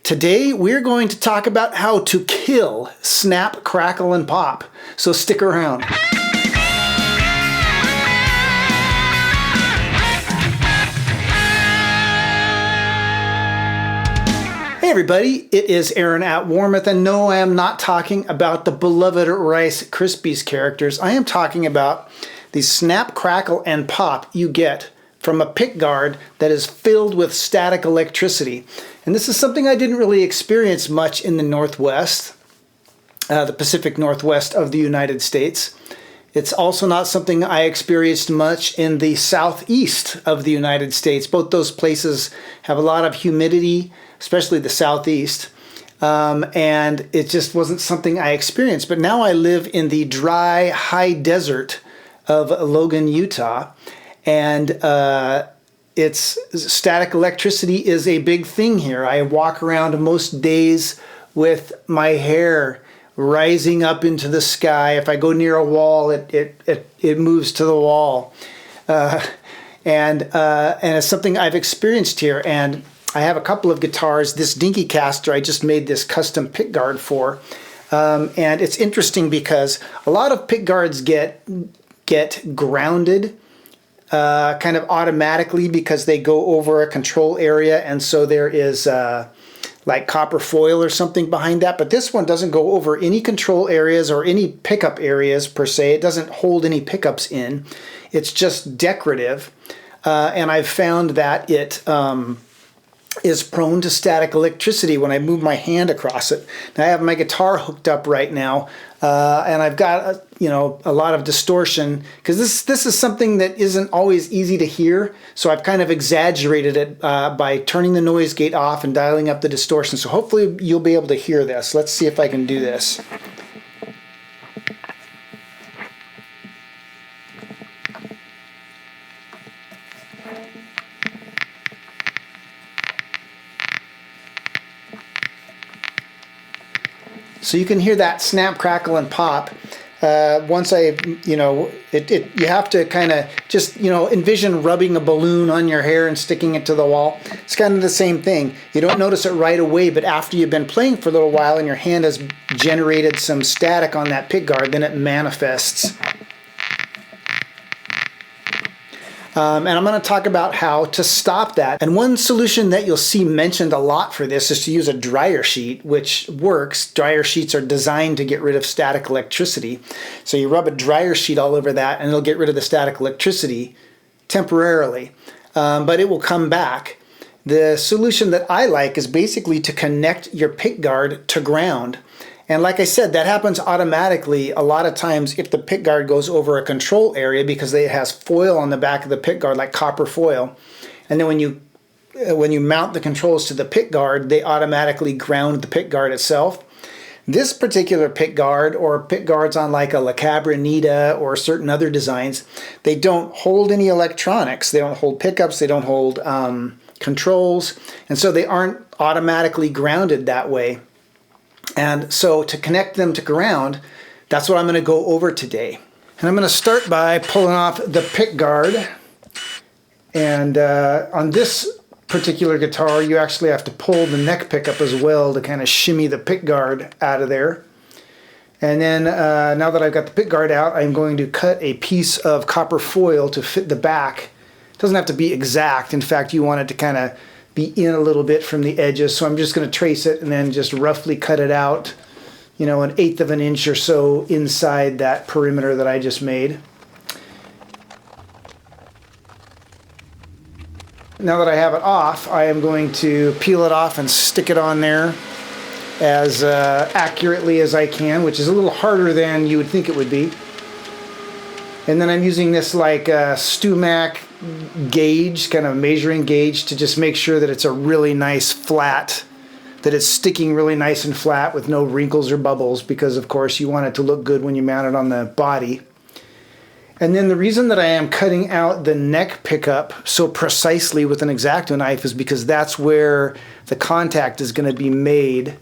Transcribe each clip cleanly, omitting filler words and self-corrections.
Today we're going to talk about how to kill, snap, crackle, and pop. So stick around. Hey everybody, it is Aaron at Warmoth, and no, I am not talking about the beloved Rice Krispies characters. I am talking about the snap, crackle, and pop you get from a pickguard that is filled with static electricity. And this is something I didn't really experience much in the Northwest, the Pacific Northwest of the United States. It's also not something I experienced much in the Southeast of the United States. Both those places have a lot of humidity, especially the Southeast, and it just wasn't something I experienced. But now I live in the dry, high desert of Logan, Utah, and it's static electricity is a big thing here. I walk around most days with my hair rising up into the sky. If I go near a wall, it moves to the wall, and it's something I've experienced here. And I have a couple of guitars. This Dinkycaster I just made this custom pickguard for, and it's interesting because a lot of pickguards get grounded kind of automatically because they go over a control area, and so there is like copper foil or something behind that. But this one doesn't go over any control areas or any pickup areas per se. It doesn't hold any pickups in. It's just decorative, and I've found that it is prone to static electricity when I move my hand across it. Now I have my guitar hooked up right now, and I've got a lot of distortion because this is something that isn't always easy to hear. So I've kind of exaggerated it by turning the noise gate off and dialing up the distortion. So hopefully you'll be able to hear this. Let's see if I can do this. So you can hear that snap, crackle, and pop. Once I, you have to kind of just, envision rubbing a balloon on your hair and sticking it to the wall. It's kind of the same thing. You don't notice it right away, but after you've been playing for a little while and your hand has generated some static on that pickguard, then it manifests. And I'm going to talk about how to stop that. And one solution that you'll see mentioned a lot for this is to use a dryer sheet, which works. Dryer sheets are designed to get rid of static electricity. So you rub a dryer sheet all over that and it'll get rid of the static electricity temporarily, but it will come back. The solution that I like is basically to connect your pickguard to ground. And like I said, that happens automatically a lot of times if the pickguard goes over a control area because it has foil on the back of the pickguard, like copper foil. And then when you mount the controls to the pickguard, they automatically ground the pickguard itself. This particular pickguard, or pickguards on like a La Cabrinita or certain other designs, they don't hold any electronics. They don't hold pickups. They don't hold controls. And so they aren't automatically grounded that way. And so to connect them to ground, that's what I'm going to go over today. And I'm going to start by pulling off the pickguard. And on this particular guitar, you actually have to pull the neck pickup as well to kind of shimmy the pickguard out of there. And then now that I've got the pickguard out, I'm going to cut a piece of copper foil to fit the back. It doesn't have to be exact. In fact, you want it to kind of be in a little bit from the edges, so I'm just going to trace it and then just roughly cut it out, an 1/8 of an inch or so inside that perimeter that I just made. Now that I have it off, I am going to peel it off and stick it on there as accurately as I can, which is a little harder than you would think it would be. And then I'm using this like Stumac gauge, kind of measuring gauge, to just make sure that it's a really nice flat, that it's sticking really nice and flat with no wrinkles or bubbles, because of course you want it to look good when you mount it on the body. And then the reason that I am cutting out the neck pickup so precisely with an X-Acto knife is because that's where the contact is going to be made.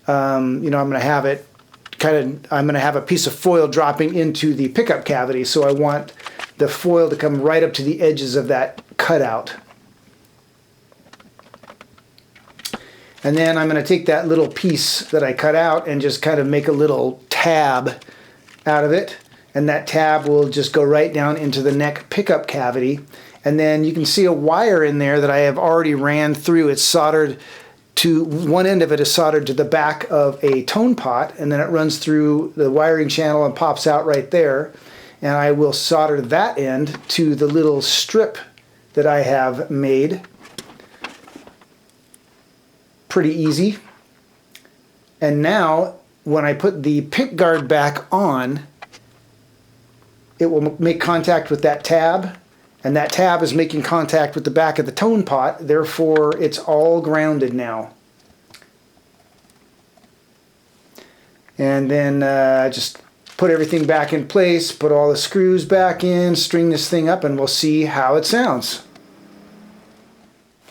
I'm going to have it I'm going to have a piece of foil dropping into the pickup cavity, so I want the foil to come right up to the edges of that cutout. And then I'm going to take that little piece that I cut out and just kind of make a little tab out of it. And that tab will just go right down into the neck pickup cavity. And then you can see a wire in there that I have already ran through. It's soldered to, one end of it is soldered to the back of a tone pot, and then it runs through the wiring channel and pops out right there. And I will solder that end to the little strip that I have made. Pretty easy. And now when I put the pick guard back on, it will make contact with that tab, and that tab is making contact with the back of the tone pot, therefore it's all grounded now. And then just put everything back in place, put all the screws back in, string this thing up, and we'll see how it sounds.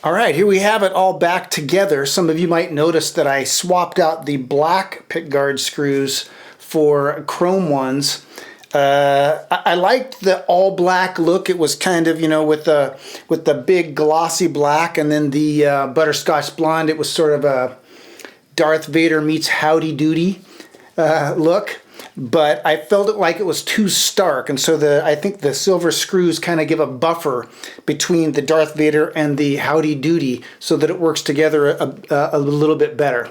All right, here we have it all back together. Some of you might notice that I swapped out the black pickguard screws for chrome ones. I liked the all black look. It was kind of, you know, with the big glossy black, and then the butterscotch blonde. It was sort of a Darth Vader meets Howdy Doody look. But I felt it like it was too stark, and so I think the silver screws kind of give a buffer between the Darth Vader and the Howdy Doody, so that it works together a little bit better.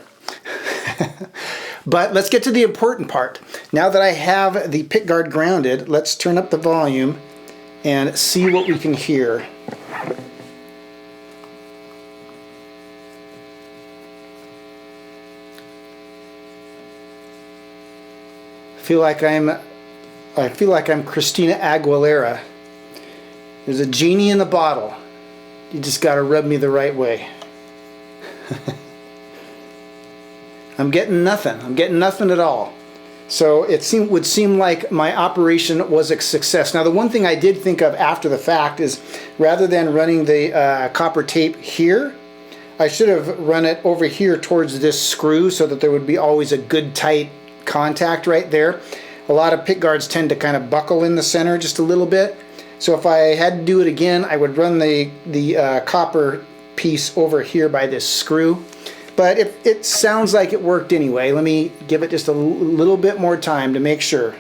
But let's get to the important part. Now that I have the pickguard grounded, let's turn up the volume and see what we can hear. I feel like I'm Christina Aguilera. There's a genie in the bottle. You just got to rub me the right way. I'm getting nothing. I'm getting nothing at all. So it would seem like my operation was a success. Now, the one thing I did think of after the fact is, rather than running the copper tape here, I should have run it over here towards this screw, so that there would be always a good tight contact right there. A lot of pickguards tend to kind of buckle in the center just a little bit. So if I had to do it again, I would run the copper piece over here by this screw. But it sounds like it worked anyway. Let me give it just a little bit more time to make sure.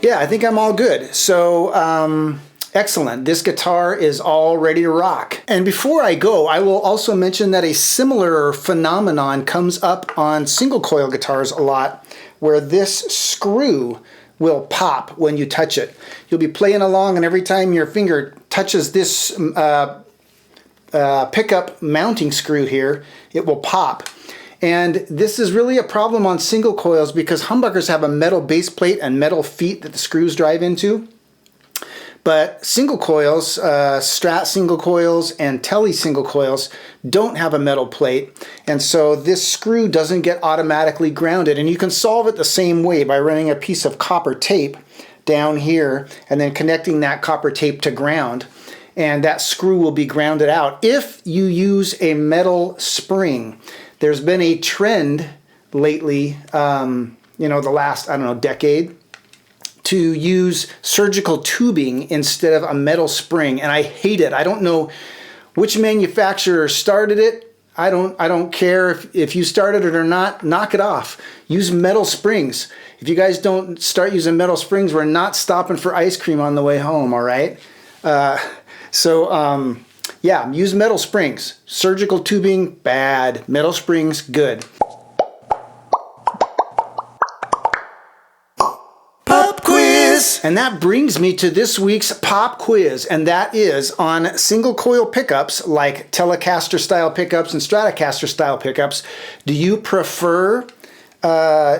Yeah, I think I'm all good. So, excellent. This guitar is all ready to rock. And before I go, I will also mention that a similar phenomenon comes up on single coil guitars a lot, where this screw will pop when you touch it. You'll be playing along, and every time your finger touches this pickup mounting screw here, it will pop. And this is really a problem on single coils, because humbuckers have a metal base plate and metal feet that the screws drive into. But single coils, Strat single coils and Tele single coils don't have a metal plate, and so this screw doesn't get automatically grounded. And you can solve it the same way by running a piece of copper tape down here and then connecting that copper tape to ground, and that screw will be grounded out. If you use a metal spring, there's been a trend lately, you know, the last, I don't know, decade, to use surgical tubing instead of a metal spring, and I hate it. I don't know which manufacturer started it. I don't care if you started it or not. Knock it off. Use metal springs. If you guys don't start using metal springs, we're not stopping for ice cream on the way home, all right? Yeah, use metal springs. Surgical tubing, bad. Metal springs, good. And that brings me to this week's pop quiz, and that is on single coil pickups like Telecaster style pickups and Stratocaster style pickups. Do you prefer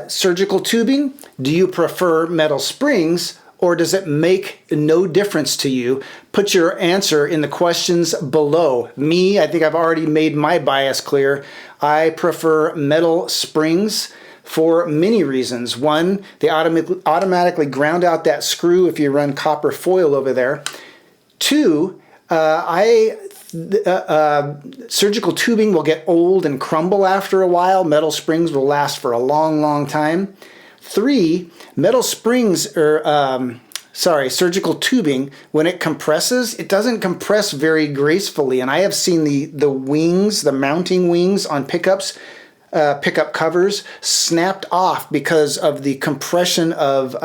surgical tubing? Do you prefer metal springs? Or does it make no difference to you? Put your answer in the questions below. Me, I think I've already made my bias clear. I prefer metal springs for many reasons. One, they automatically ground out that screw if you run copper foil over there. Two, surgical tubing will get old and crumble after a while. Metal springs will last for a long, long time. Three, metal springs are surgical tubing, when it compresses, it doesn't compress very gracefully. And I have seen the wings, the mounting wings on pickups, pickup covers snapped off because of the compression of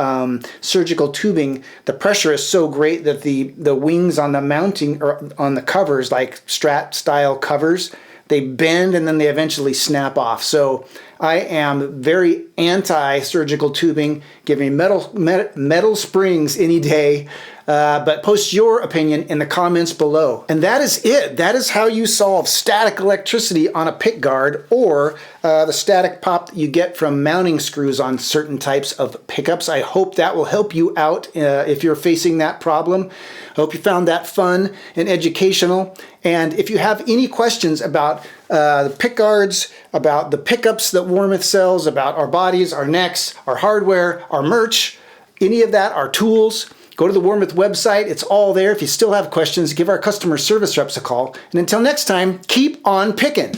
surgical tubing. The pressure is so great that the wings on the mounting or on the covers, like Strat style covers, they bend and then they eventually snap off. So I am very anti-surgical tubing. Give me metal springs any day. But post your opinion in the comments below. And that is it. That is how you solve static electricity on a pickguard, or the static pop that you get from mounting screws on certain types of pickups. I hope that will help you out if you're facing that problem. I hope you found that fun and educational. And if you have any questions about the pickguards, about the pickups that Warmoth sells, about our bodies, our necks, our hardware, our merch, any of that, our tools, go to the Warmoth website. It's all there. If you still have questions, give our customer service reps a call. And until next time, keep on picking.